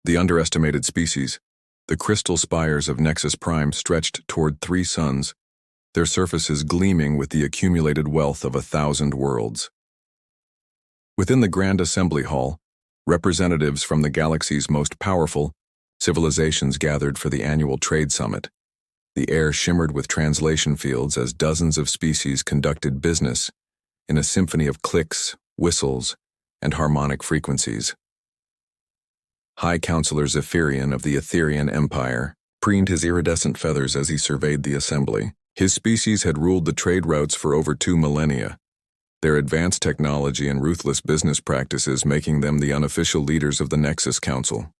The underestimated species. The crystal spires of Nexus Prime stretched toward 3 suns, their surfaces gleaming with the accumulated wealth of 1,000 worlds. Within the Grand Assembly Hall, representatives from the galaxy's most powerful civilizations gathered for the annual trade summit. The air shimmered with translation fields as dozens of species conducted business in a symphony of clicks, whistles, and harmonic frequencies. High Counselor Zephyrian of the Etherian Empire preened his iridescent feathers as he surveyed the assembly. His species had ruled the trade routes for over 2 millennia, their advanced technology and ruthless business practices making them the unofficial leaders of the Nexus Council.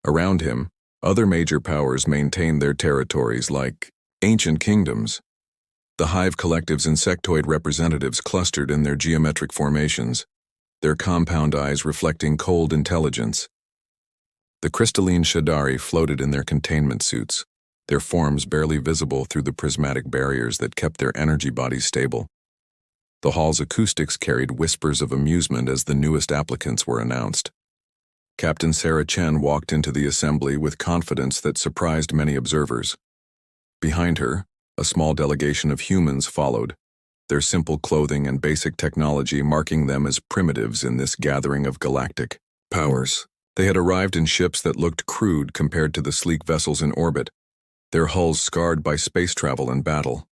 Around him, other major powers maintained their territories like ancient kingdoms. The Hive Collective's insectoid representatives clustered in their geometric formations, their compound eyes reflecting cold intelligence. The crystalline Shadari floated in their containment suits, their forms barely visible through the prismatic barriers that kept their energy bodies stable. The hall's acoustics carried whispers of amusement as the newest applicants were announced. Captain Sarah Chen walked into the assembly with confidence that surprised many observers. Behind her, a small delegation of humans followed, their simple clothing and basic technology marking them as primitives in this gathering of galactic powers. They had arrived in ships that looked crude compared to the sleek vessels in orbit, their hulls scarred by space travel and battle.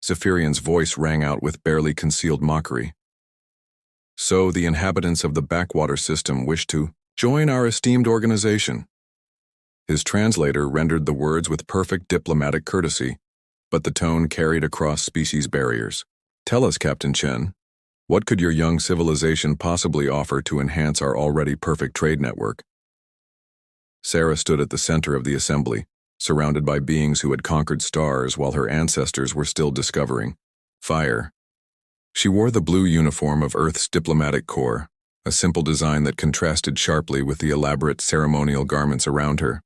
Zephyrian's voice rang out with barely concealed mockery. So the inhabitants of the backwater system wish to join our esteemed organization. His translator rendered the words with perfect diplomatic courtesy, but the tone carried across species barriers. Tell us, Captain Chen, what could your young civilization possibly offer to enhance our already perfect trade network? Sarah stood at the center of the assembly, surrounded by beings who had conquered stars while her ancestors were still discovering fire. She wore the blue uniform of Earth's diplomatic corps, a simple design that contrasted sharply with the elaborate ceremonial garments around her.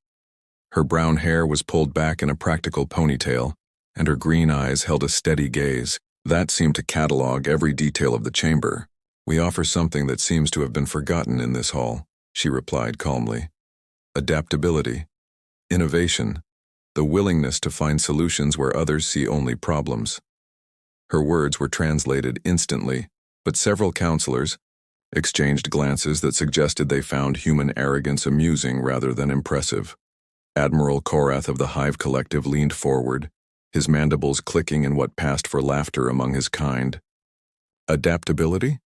Her brown hair was pulled back in a practical ponytail, and her green eyes held a steady gaze that seemed to catalog every detail of the chamber. We offer something that seems to have been forgotten in this hall, she replied calmly. Adaptability, innovation, the willingness to find solutions where others see only problems. Her words were translated instantly, but several counselors exchanged glances that suggested they found human arrogance amusing rather than impressive. Admiral Korath of the Hive Collective leaned forward, his mandibles clicking in what passed for laughter among his kind. Adaptability?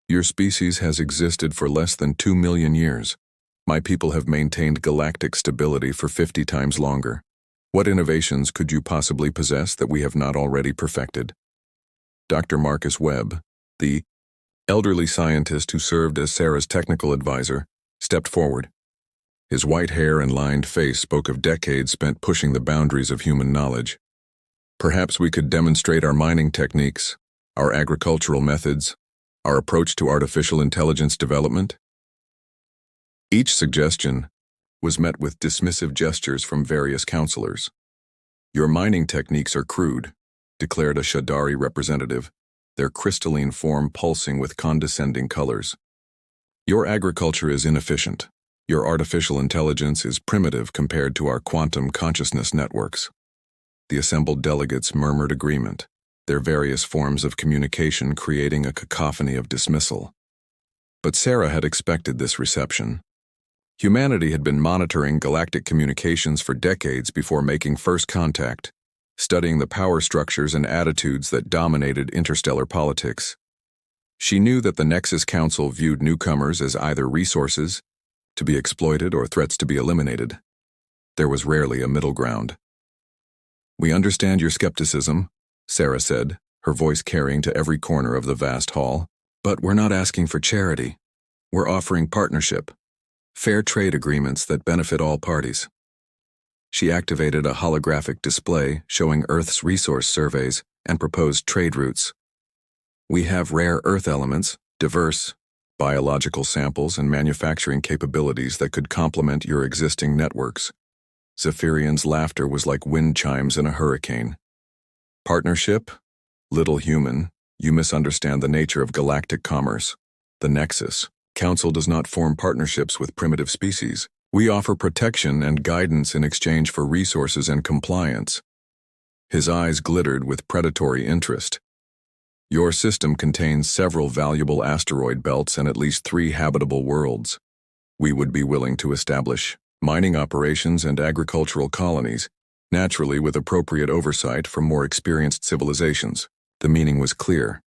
Your species has existed for less than 2 million years. My people have maintained galactic stability for 50 times longer. What innovations could you possibly possess that we have not already perfected? Dr. Marcus Webb, the elderly scientist who served as Sarah's technical advisor, stepped forward. His white hair and lined face spoke of decades spent pushing the boundaries of human knowledge. Perhaps we could demonstrate our mining techniques, our agricultural methods, our approach to artificial intelligence development. Each suggestion was met with dismissive gestures from various counselors. Your mining techniques are crude, declared a Shadari representative, their crystalline form pulsing with condescending colors. Your agriculture is inefficient. Your artificial intelligence is primitive compared to our quantum consciousness networks. The assembled delegates murmured agreement, their various forms of communication creating a cacophony of dismissal. But Sarah had expected this reception. Humanity had been monitoring galactic communications for decades before making first contact, studying the power structures and attitudes that dominated interstellar politics. She knew that the Nexus Council viewed newcomers as either resources to be exploited or threats to be eliminated. There was rarely a middle ground. We understand your skepticism, Sarah said, her voice carrying to every corner of the vast hall. But we're not asking for charity. We're offering partnership, fair trade agreements that benefit all parties. She activated a holographic display showing Earth's resource surveys and proposed trade routes. We have rare Earth elements, diverse biological samples, and manufacturing capabilities that could complement your existing networks. Zephyrian's laughter was like wind chimes in a hurricane. Partnership? Little human, you misunderstand the nature of galactic commerce. The Nexus Council does not form partnerships with primitive species. We offer protection and guidance in exchange for resources and compliance. His eyes glittered with predatory interest. Your system contains several valuable asteroid belts and at least 3 habitable worlds. We would be willing to establish mining operations and agricultural colonies, naturally with appropriate oversight from more experienced civilizations. The meaning was clear.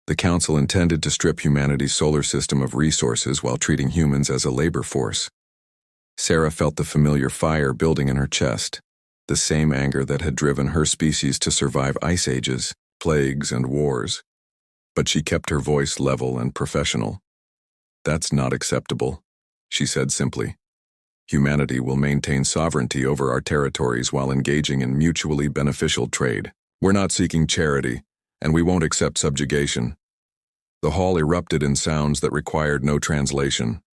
The Council intended to strip humanity's solar system of resources while treating humans as a labor force. Sarah felt the familiar fire building in her chest, the same anger that had driven her species to survive ice ages, plagues, and wars. But she kept her voice level and professional. "That's not acceptable," she said simply. "Humanity will maintain sovereignty over our territories while engaging in mutually beneficial trade. We're not seeking charity, and we won't accept subjugation." The hall erupted in sounds that required no translation.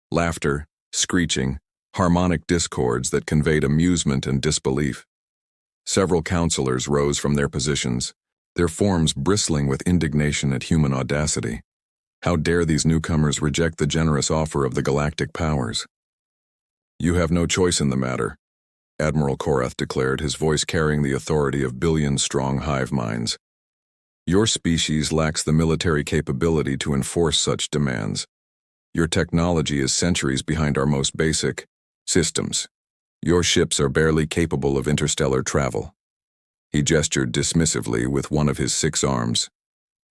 Laughter, screeching, harmonic discords that conveyed amusement and disbelief. Several counselors rose from their positions, their forms bristling with indignation at human audacity. How dare these newcomers reject the generous offer of the galactic powers? "You have no choice in the matter," Admiral Korath declared, his voice carrying the authority of billion-strong hive minds. "Your species lacks the military capability to enforce such demands. Your technology is centuries behind our most basic systems. Your ships are barely capable of interstellar travel." He gestured dismissively with one of his 6 arms.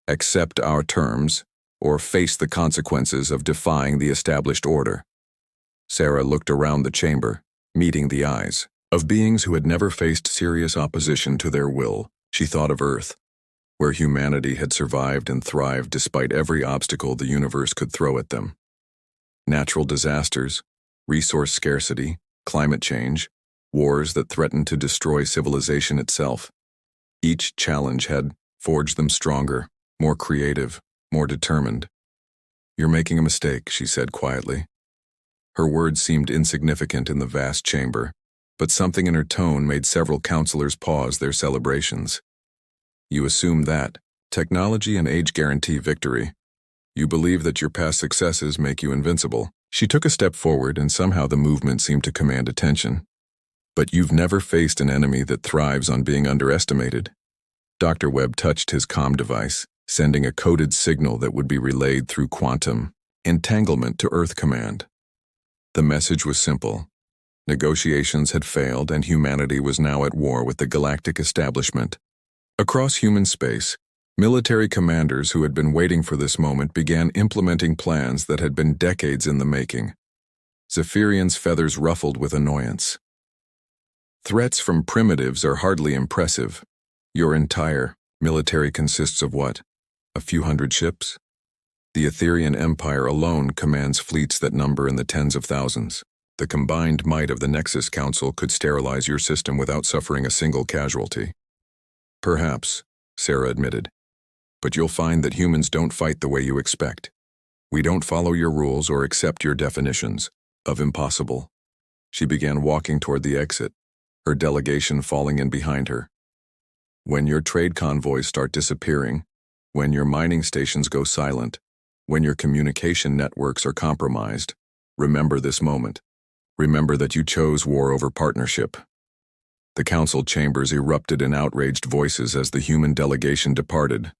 "Accept our terms, or face the consequences of defying the established order." Sarah looked around the chamber, meeting the eyes of beings who had never faced serious opposition to their will. She thought of Earth, where humanity had survived and thrived despite every obstacle the universe could throw at them. Natural disasters, resource scarcity, climate change, wars that threatened to destroy civilization itself. Each challenge had forged them stronger, more creative, more determined. "You're making a mistake," she said quietly. Her words seemed insignificant in the vast chamber, but something in her tone made several counselors pause their celebrations. "You assume that technology and age guarantee victory. You believe that your past successes make you invincible." She took a step forward, and somehow the movement seemed to command attention. "But you've never faced an enemy that thrives on being underestimated." Dr. Webb touched his comm device, sending a coded signal that would be relayed through quantum entanglement to Earth Command. The message was simple. Negotiations had failed, and humanity was now at war with the galactic establishment. Across human space, military commanders who had been waiting for this moment began implementing plans that had been decades in the making. Zephyrian's feathers ruffled with annoyance. "Threats from primitives are hardly impressive. Your entire military consists of what? A few hundred ships? The Etherian Empire alone commands fleets that number in the tens of thousands. The combined might of the Nexus Council could sterilize your system without suffering a single casualty." "Perhaps," Sarah admitted. "But you'll find that humans don't fight the way you expect. We don't follow your rules or accept your definitions of impossible." She began walking toward the exit, her delegation falling in behind her. "When your trade convoys start disappearing, when your mining stations go silent, when your communication networks are compromised, remember this moment. Remember that you chose war over partnership." The council chambers erupted in outraged voices as the human delegation departed.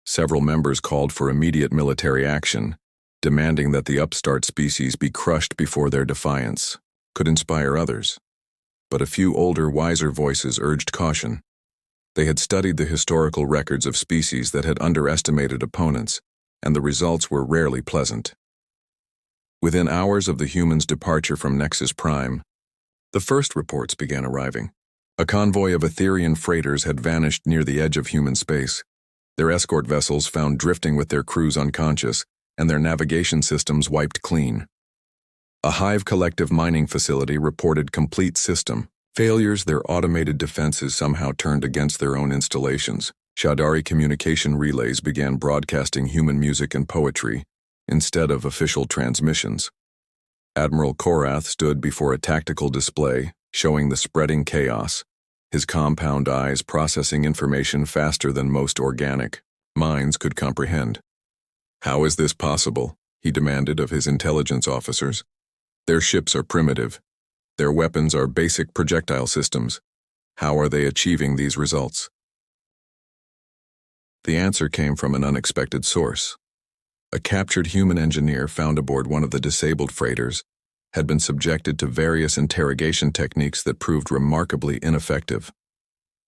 Several members called for immediate military action, demanding that the upstart species be crushed before their defiance could inspire others. But a few older, wiser voices urged caution. They had studied the historical records of species that had underestimated opponents, and the results were rarely pleasant. Within hours of the humans' departure from Nexus Prime, the first reports began arriving. A convoy of Etherian freighters had vanished near the edge of human space, their escort vessels found drifting with their crews unconscious, and their navigation systems wiped clean. A Hive Collective mining facility reported complete system failures. Their automated defenses somehow turned against their own installations. Shadari communication relays began broadcasting human music and poetry instead of official transmissions. Admiral Korath stood before a tactical display showing the spreading chaos, his compound eyes processing information faster than most organic minds could comprehend. "How is this possible?" he demanded of his intelligence officers. "Their ships are primitive, Their weapons are basic projectile systems. How are they achieving these results? The answer came from an unexpected source. A captured human engineer found aboard one of the disabled freighters had been subjected to various interrogation techniques that proved remarkably ineffective.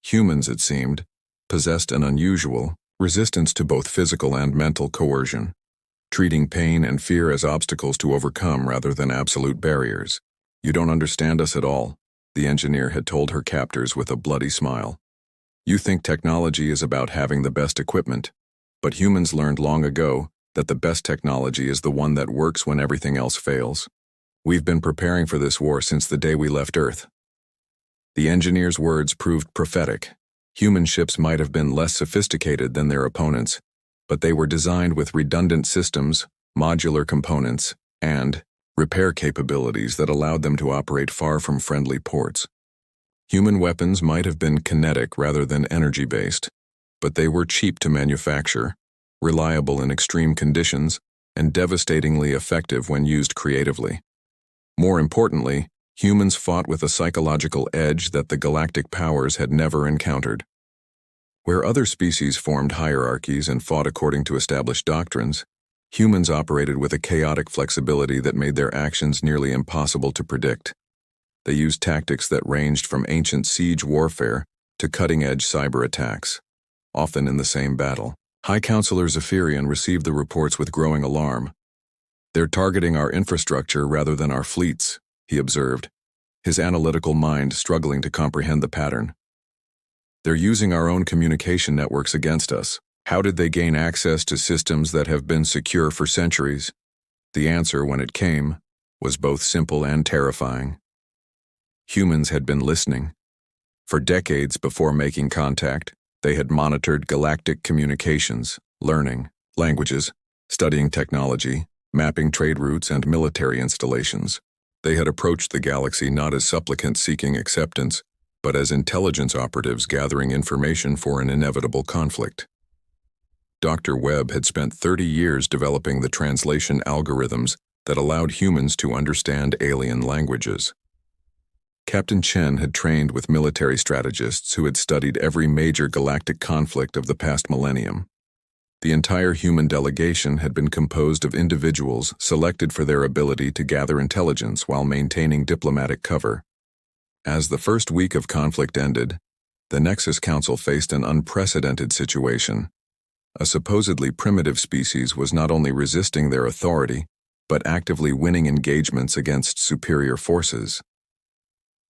Humans, it seemed, possessed an unusual resistance to both physical and mental coercion, treating pain and fear as obstacles to overcome rather than absolute barriers. "You don't understand us at all," the engineer had told her captors with a bloody smile. "You think technology is about having the best equipment, but humans learned long ago that the best technology is the one that works when everything else fails. We've been preparing for this war since the day we left Earth." The engineer's words proved prophetic. Human ships might have been less sophisticated than their opponents, but they were designed with redundant systems, modular components, and repair capabilities that allowed them to operate far from friendly ports. Human weapons might have been kinetic rather than energy-based, but they were cheap to manufacture, reliable in extreme conditions, and devastatingly effective when used creatively. More importantly, humans fought with a psychological edge that the galactic powers had never encountered. Where other species formed hierarchies and fought according to established doctrines, humans operated with a chaotic flexibility that made their actions nearly impossible to predict. They used tactics that ranged from ancient siege warfare to cutting-edge cyber attacks, often in the same battle. High Counselor Zephyrian received the reports with growing alarm. "They're targeting our infrastructure rather than our fleets," he observed, his analytical mind struggling to comprehend the pattern. "They're using our own communication networks against us. How did they gain access to systems that have been secure for centuries?" The answer, when it came, was both simple and terrifying. Humans had been listening. For decades before making contact, they had monitored galactic communications, learning languages, studying technology, mapping trade routes and military installations. They had approached the galaxy not as supplicants seeking acceptance, but as intelligence operatives gathering information for an inevitable conflict. Dr. Webb had spent 30 years developing the translation algorithms that allowed humans to understand alien languages. Captain Chen had trained with military strategists who had studied every major galactic conflict of the past millennium. The entire human delegation had been composed of individuals selected for their ability to gather intelligence while maintaining diplomatic cover. As the first week of conflict ended, the Nexus Council faced an unprecedented situation. A supposedly primitive species was not only resisting their authority, but actively winning engagements against superior forces.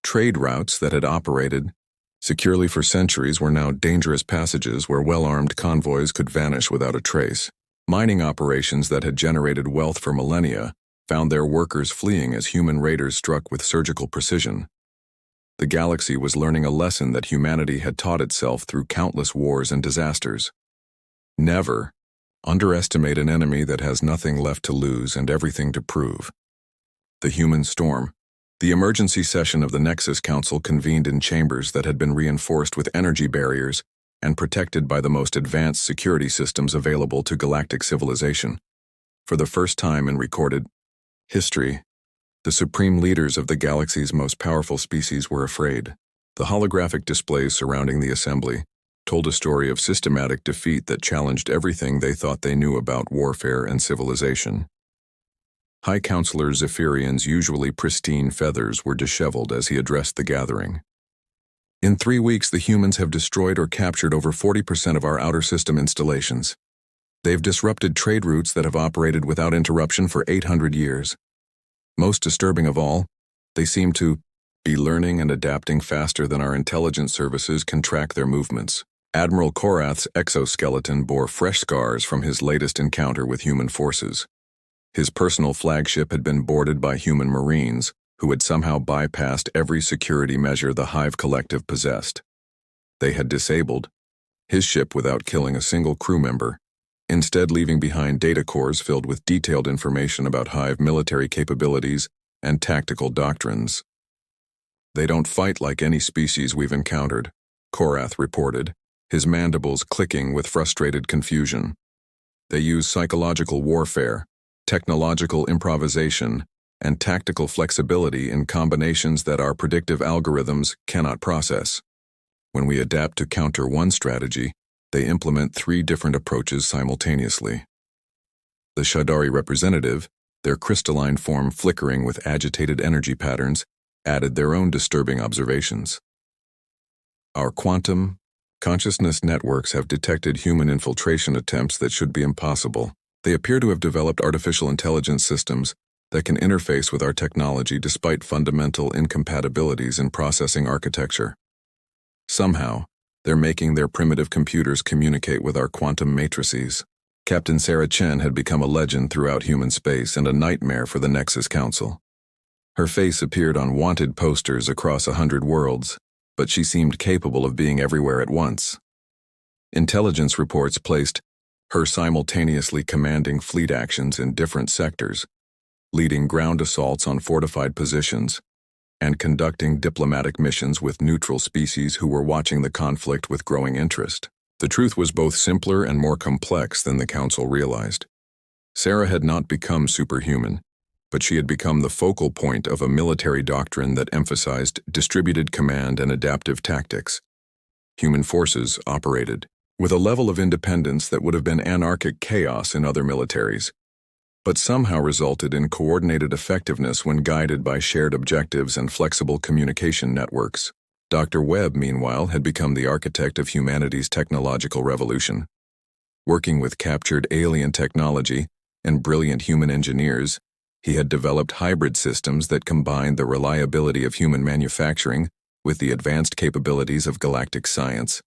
Trade routes that had operated securely for centuries were now dangerous passages where well-armed convoys could vanish without a trace. Mining operations that had generated wealth for millennia found their workers fleeing as human raiders struck with surgical precision. The galaxy was learning a lesson that humanity had taught itself through countless wars and disasters. Never underestimate an enemy that has nothing left to lose and everything to prove. The human storm. The emergency session of the Nexus Council convened in chambers that had been reinforced with energy barriers and protected by the most advanced security systems available to galactic civilization. For the first time in recorded history, the supreme leaders of the galaxy's most powerful species were afraid. The holographic displays surrounding the assembly told a story of systematic defeat that challenged everything they thought they knew about warfare and civilization. High Counselor Zephyrian's usually pristine feathers were disheveled as he addressed the gathering. "In 3 weeks, the humans have destroyed or captured over 40% of our outer system installations. They've disrupted trade routes that have operated without interruption for 800 years. Most disturbing of all, they seem to be learning and adapting faster than our intelligence services can track their movements." Admiral Korath's exoskeleton bore fresh scars from his latest encounter with human forces. His personal flagship had been boarded by human marines who had somehow bypassed every security measure the Hive Collective possessed. They had disabled his ship without killing a single crew member, instead leaving behind data cores filled with detailed information about Hive military capabilities and tactical doctrines. "They don't fight like any species we've encountered," Korath reported, his mandibles clicking with frustrated confusion. "They use psychological warfare, technological improvisation, and tactical flexibility in combinations that our predictive algorithms cannot process. When we adapt to counter one strategy, they implement three different approaches simultaneously. The Shadari representative, their crystalline form flickering with agitated energy patterns, added their own disturbing observations. Our quantum consciousness networks have detected human infiltration attempts that should be impossible. They appear to have developed artificial intelligence systems that can interface with our technology despite fundamental incompatibilities in processing architecture. Somehow, they're making their primitive computers communicate with our quantum matrices. Captain Sarah Chen had become a legend throughout human space and a nightmare for the Nexus Council. Her face appeared on wanted posters across 100 worlds, but she seemed capable of being everywhere at once. Intelligence reports placed her simultaneously commanding fleet actions in different sectors, leading ground assaults on fortified positions, and conducting diplomatic missions with neutral species who were watching the conflict with growing interest. The truth was both simpler and more complex than the Council realized. Sarah had not become superhuman, but she had become the focal point of a military doctrine that emphasized distributed command and adaptive tactics. Human forces operated with a level of independence that would have been anarchic chaos in other militaries, but somehow resulted in coordinated effectiveness when guided by shared objectives and flexible communication networks. Dr. Webb, meanwhile, had become the architect of humanity's technological revolution. Working with captured alien technology and brilliant human engineers, he had developed hybrid systems that combined the reliability of human manufacturing with the advanced capabilities of galactic science.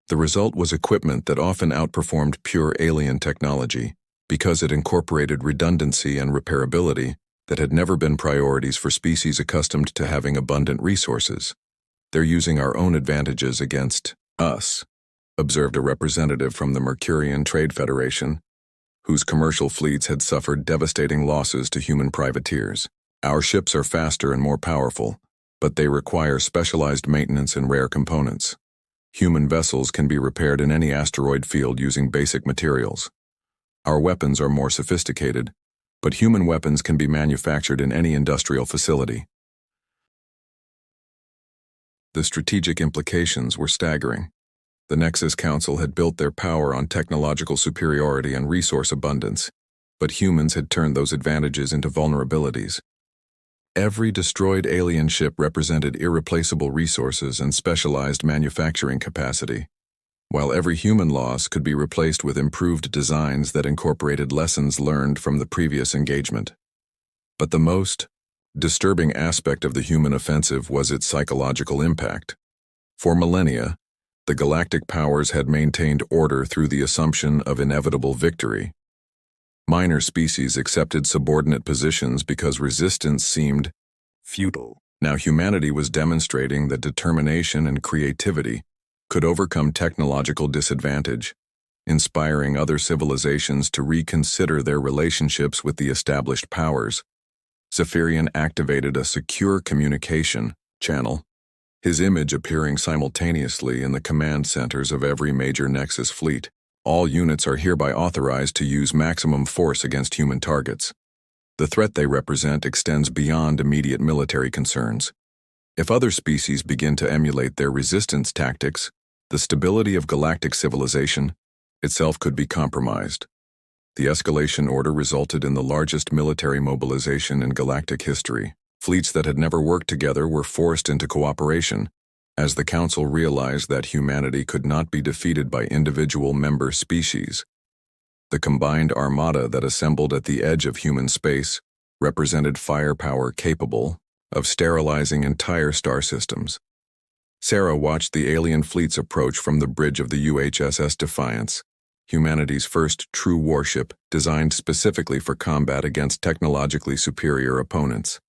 The result was equipment that often outperformed pure alien technology because it incorporated redundancy and repairability that had never been priorities for species accustomed to having abundant resources. "They're using our own advantages against us," observed a representative from the Mercurian Trade Federation, whose commercial fleets had suffered devastating losses to human privateers. "Our ships are faster and more powerful, but they require specialized maintenance and rare components. Human vessels can be repaired in any asteroid field using basic materials. Our weapons are more sophisticated, but human weapons can be manufactured in any industrial facility." The strategic implications were staggering. The Nexus Council had built their power on technological superiority and resource abundance, but humans had turned those advantages into vulnerabilities. Every destroyed alien ship represented irreplaceable resources and specialized manufacturing capacity, while every human loss could be replaced with improved designs that incorporated lessons learned from the previous engagement. But the most disturbing aspect of the human offensive was its psychological impact. For millennia, the galactic powers had maintained order through the assumption of inevitable victory. Minor species accepted subordinate positions because resistance seemed futile. Now humanity was demonstrating that determination and creativity could overcome technological disadvantage, inspiring other civilizations to reconsider their relationships with the established powers. Zephyrian activated a secure communication channel, his image appearing simultaneously in the command centers of every major Nexus fleet. "All units are hereby authorized to use maximum force against human targets. The threat they represent extends beyond immediate military concerns. If other species begin to emulate their resistance tactics, the stability of galactic civilization itself could be compromised." The escalation order resulted in the largest military mobilization in galactic history. Fleets that had never worked together were forced into cooperation, as the Council realized that humanity could not be defeated by individual member species. The combined armada that assembled at the edge of human space represented firepower capable of sterilizing entire star systems. Sarah watched the alien fleets approach from the bridge of the UHSS Defiance, humanity's first true warship designed specifically for combat against technologically superior opponents.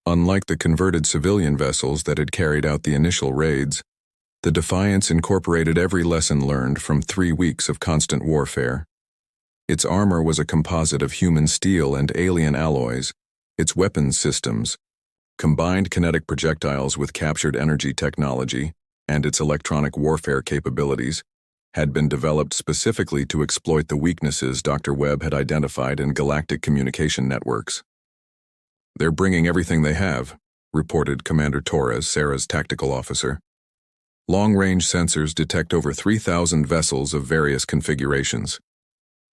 Unlike the converted civilian vessels that had carried out the initial raids, the Defiance incorporated every lesson learned from 3 weeks of constant warfare. Its armor was a composite of human steel and alien alloys. Its weapons systems combined kinetic projectiles with captured energy technology, and its electronic warfare capabilities had been developed specifically to exploit the weaknesses Dr. Webb had identified in galactic communication networks. "They're bringing everything they have," reported Commander Torres, Sarah's tactical officer. Long-range sensors detect over 3,000 vessels of various configurations.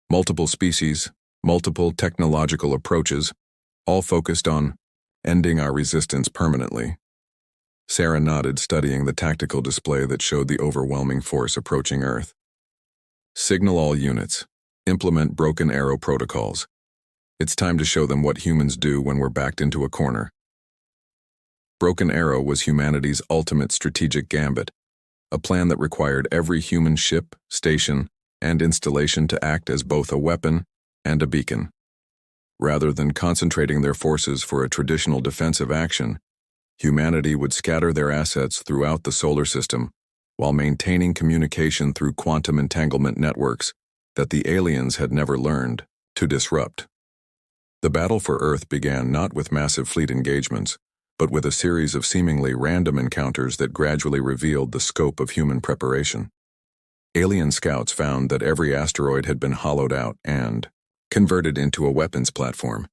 Multiple species, multiple technological approaches, all focused on ending our resistance permanently. Sarah nodded, studying the tactical display that showed the overwhelming force approaching Earth. "Signal all units. Implement broken arrow protocols. It's time to show them what humans do when we're backed into a corner." Broken Arrow was humanity's ultimate strategic gambit, a plan that required every human ship, station, and installation to act as both a weapon and a beacon. Rather than concentrating their forces for a traditional defensive action, humanity would scatter their assets throughout the solar system while maintaining communication through quantum entanglement networks that the aliens had never learned to disrupt. The battle for Earth began not with massive fleet engagements, but with a series of seemingly random encounters that gradually revealed the scope of human preparation. Alien scouts found that every asteroid had been hollowed out and converted into a weapons platform.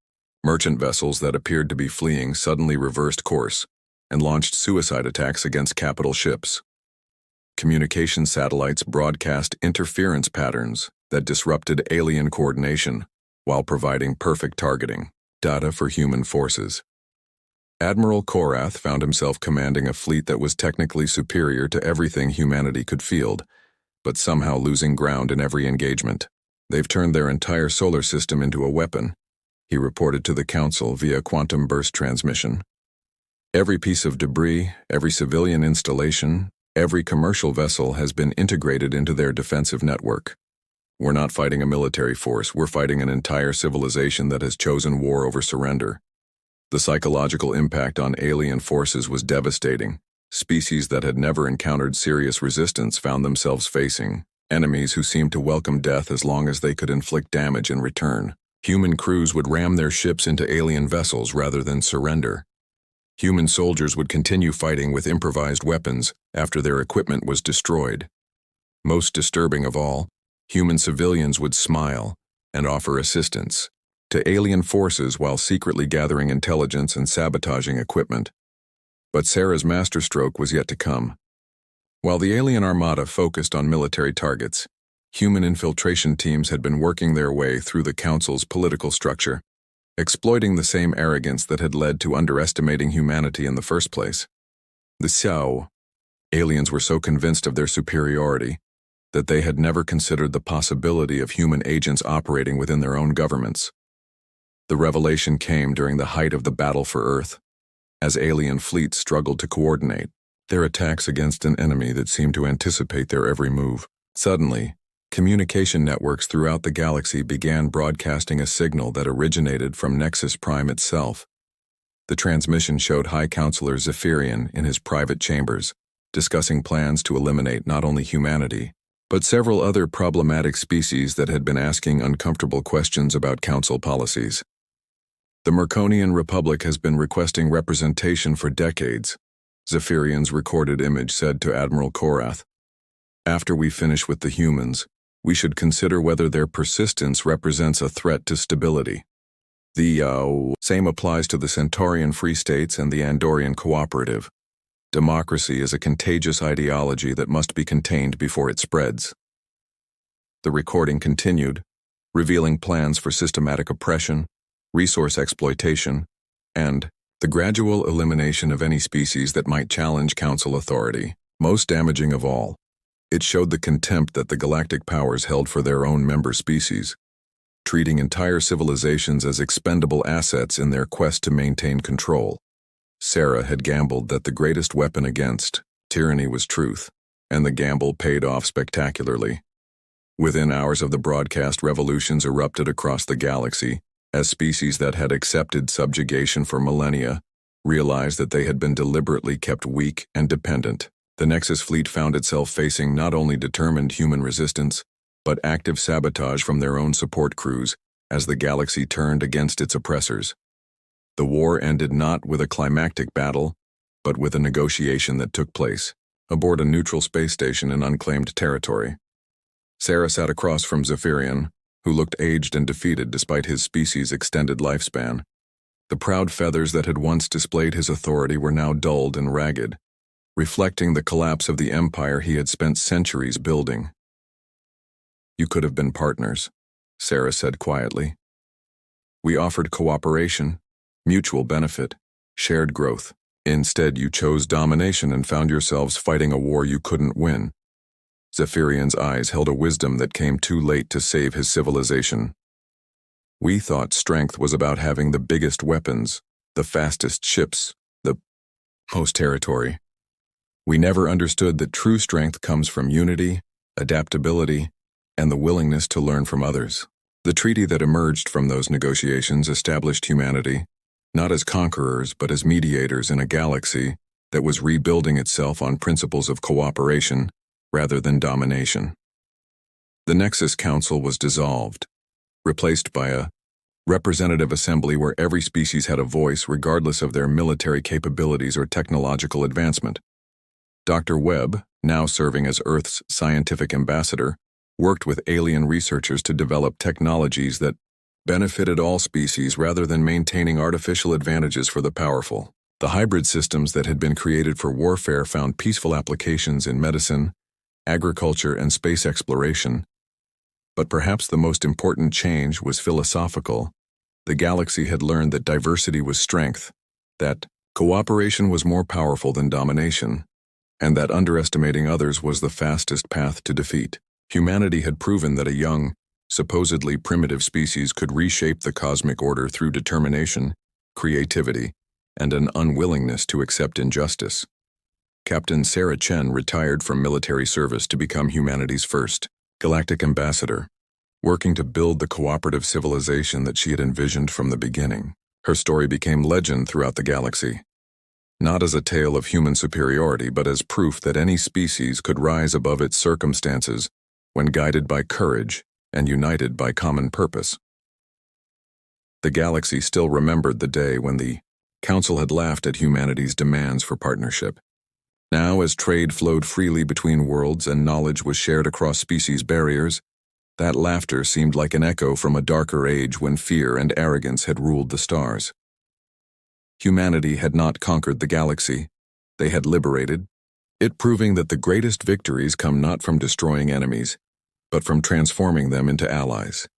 Merchant vessels that appeared to be fleeing suddenly reversed course and launched suicide attacks against capital ships. Communication satellites broadcast interference patterns that disrupted alien coordination while providing perfect targeting data for human forces. Admiral Korath found himself commanding a fleet that was technically superior to everything humanity could field, but somehow losing ground in every engagement. "They've turned their entire solar system into a weapon," he reported to the Council via quantum burst transmission. "Every piece of debris, every civilian installation, every commercial vessel has been integrated into their defensive network. We're not fighting a military force, we're fighting an entire civilization that has chosen war over surrender." The psychological impact on alien forces was devastating. Species that had never encountered serious resistance found themselves facing enemies who seemed to welcome death as long as they could inflict damage in return. Human crews would ram their ships into alien vessels rather than surrender. Human soldiers would continue fighting with improvised weapons after their equipment was destroyed. Most disturbing of all, human civilians would smile and offer assistance to alien forces while secretly gathering intelligence and sabotaging equipment. But Sarah's masterstroke was yet to come. While the alien armada focused on military targets, human infiltration teams had been working their way through the Council's political structure, exploiting the same arrogance that had led to underestimating humanity in the first place. The Xiao aliens were so convinced of their superiority that they had never considered the possibility of human agents operating within their own governments. The revelation came during the height of the battle for Earth, as alien fleets struggled to coordinate their attacks against an enemy that seemed to anticipate their every move. Suddenly, communication networks throughout the galaxy began broadcasting a signal that originated from Nexus Prime itself. The transmission showed High Counselor Zephyrian in his private chambers, discussing plans to eliminate not only humanity, but several other problematic species that had been asking uncomfortable questions about Council policies. "The Merconian Republic has been requesting representation for decades," Zephyrian's recorded image said to Admiral Korath. "After we finish with the humans, we should consider whether their persistence represents a threat to stability. The same applies to the Centaurian Free States and the Andorian Cooperative. Democracy is a contagious ideology that must be contained before it spreads." The recording continued, revealing plans for systematic oppression, resource exploitation, and the gradual elimination of any species that might challenge Council authority. Most damaging of all, it showed the contempt that the galactic powers held for their own member species, treating entire civilizations as expendable assets in their quest to maintain control. Sarah had gambled that the greatest weapon against tyranny was truth, and the gamble paid off spectacularly. Within hours of the broadcast, revolutions erupted across the galaxy, as species that had accepted subjugation for millennia realized that they had been deliberately kept weak and dependent. The Nexus fleet found itself facing not only determined human resistance, but active sabotage from their own support crews as the galaxy turned against its oppressors. The war ended not with a climactic battle, but with a negotiation that took place aboard a neutral space station in unclaimed territory. Sarah sat across from Zephyrian, who looked aged and defeated despite his species' extended lifespan. The proud feathers that had once displayed his authority were now dulled and ragged, reflecting the collapse of the empire he had spent centuries building. "You could have been partners," Sarah said quietly. "We offered cooperation, mutual benefit, shared growth. Instead, you chose domination and found yourselves fighting a war you couldn't win." Zephyrian's eyes held a wisdom that came too late to save his civilization. "We thought strength was about having the biggest weapons, the fastest ships, the most territory. We never understood that true strength comes from unity, adaptability, and the willingness to learn from others." The treaty that emerged from those negotiations established humanity, not as conquerors but as mediators in a galaxy that was rebuilding itself on principles of cooperation rather than domination. The Nexus Council was dissolved, replaced by a representative assembly where every species had a voice regardless of their military capabilities or technological advancement. Dr. Webb, now serving as Earth's scientific ambassador, worked with alien researchers to develop technologies that benefited all species rather than maintaining artificial advantages for the powerful. The hybrid systems that had been created for warfare found peaceful applications in medicine, agriculture, and space exploration. But perhaps the most important change was philosophical. The galaxy had learned that diversity was strength, that cooperation was more powerful than domination, and that underestimating others was the fastest path to defeat. Humanity had proven that a young, supposedly primitive species could reshape the cosmic order through determination, creativity, and an unwillingness to accept injustice. Captain Sarah Chen retired from military service to become humanity's first Galactic Ambassador, working to build the cooperative civilization that she had envisioned from the beginning. Her story became legend throughout the galaxy, not as a tale of human superiority but as proof that any species could rise above its circumstances when guided by courage and united by common purpose. The galaxy still remembered the day when the Council had laughed at humanity's demands for partnership. Now, as trade flowed freely between worlds and knowledge was shared across species barriers, that laughter seemed like an echo from a darker age when fear and arrogance had ruled the stars. Humanity had not conquered the galaxy. They had liberated it, proving that the greatest victories come not from destroying enemies, but from transforming them into allies.